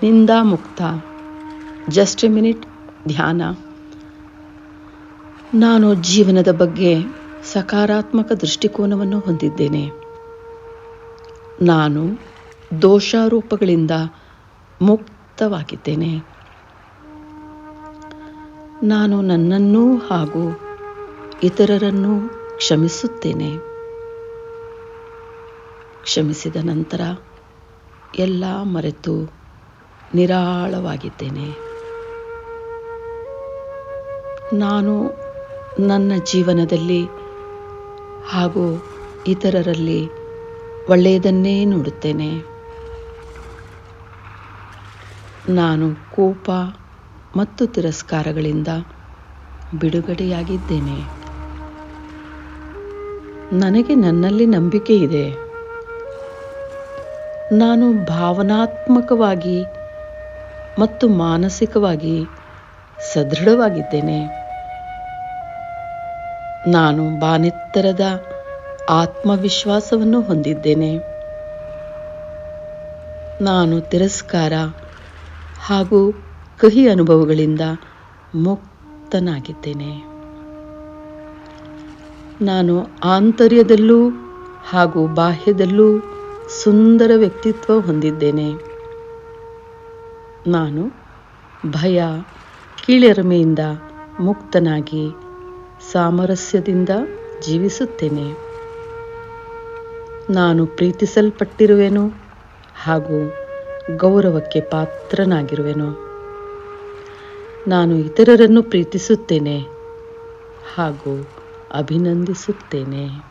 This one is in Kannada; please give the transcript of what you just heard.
ನಿಂದಾಮುಕ್ತ. ಜಸ್ಟ್ ಎ ಮಿನಿಟ್ ಧ್ಯಾನ. ನಾನು ಜೀವನದ ಬಗ್ಗೆ ಸಕಾರಾತ್ಮಕ ದೃಷ್ಟಿಕೋನವನ್ನು ಹೊಂದಿದ್ದೇನೆ. ನಾನು ದೋಷಾರೋಪಗಳಿಂದ ಮುಕ್ತವಾಗಿದ್ದೇನೆ. ನಾನು ನನ್ನನ್ನು ಹಾಗೂ ಇತರರನ್ನು ಕ್ಷಮಿಸುತ್ತೇನೆ. ಕ್ಷಮಿಸಿದ ನಂತರ ಎಲ್ಲ ಮರೆತು ನಿರಾಳವಾಗಿದ್ದೇನೆ. ನಾನು ನನ್ನ ಜೀವನದಲ್ಲಿ ಹಾಗೂ ಇತರರಲ್ಲಿ ಒಳ್ಳೆಯದನ್ನೇ ನೋಡುತ್ತೇನೆ. ನಾನು ಕೋಪ ಮತ್ತು ತಿರಸ್ಕಾರಗಳಿಂದ ಬಿಡುಗಡೆಯಾಗಿದ್ದೇನೆ. ನನಗೆ ನನ್ನಲ್ಲಿ ನಂಬಿಕೆ ಇದೆ. ನಾನು ಭಾವನಾತ್ಮಕವಾಗಿ ಮತ್ತು ಮಾನಸಿಕವಾಗಿ ಸದೃಢವಾಗಿದ್ದೇನೆ. ನಾನು ಬಾನೆತ್ತರದ ಆತ್ಮವಿಶ್ವಾಸವನ್ನು ಹೊಂದಿದ್ದೇನೆ. ನಾನು ತಿರಸ್ಕಾರ ಹಾಗೂ ಕಹಿ ಅನುಭವಗಳಿಂದ ಮುಕ್ತನಾಗಿದ್ದೇನೆ. ನಾನು ಆಂತರ್ಯದಲ್ಲೂ ಹಾಗೂ ಬಾಹ್ಯದಲ್ಲೂ ಸುಂದರ ವ್ಯಕ್ತಿತ್ವ ಹೊಂದಿದ್ದೇನೆ. ನಾನು ಭಯ, ಕೀಳರಿಮೆಯಿಂದ ಮುಕ್ತನಾಗಿ ಸಾಮರಸ್ಯದಿಂದ ಜೀವಿಸುತ್ತೇನೆ. ನಾನು ಪ್ರೀತಿಸಲ್ಪಟ್ಟಿರುವೆನು ಹಾಗೂ ಗೌರವಕ್ಕೆ ಪಾತ್ರನಾಗಿರುವೆನು. ನಾನು ಇತರರನ್ನು ಪ್ರೀತಿಸುತ್ತೇನೆ ಹಾಗೂ ಅಭಿನಂದಿಸುತ್ತೇನೆ.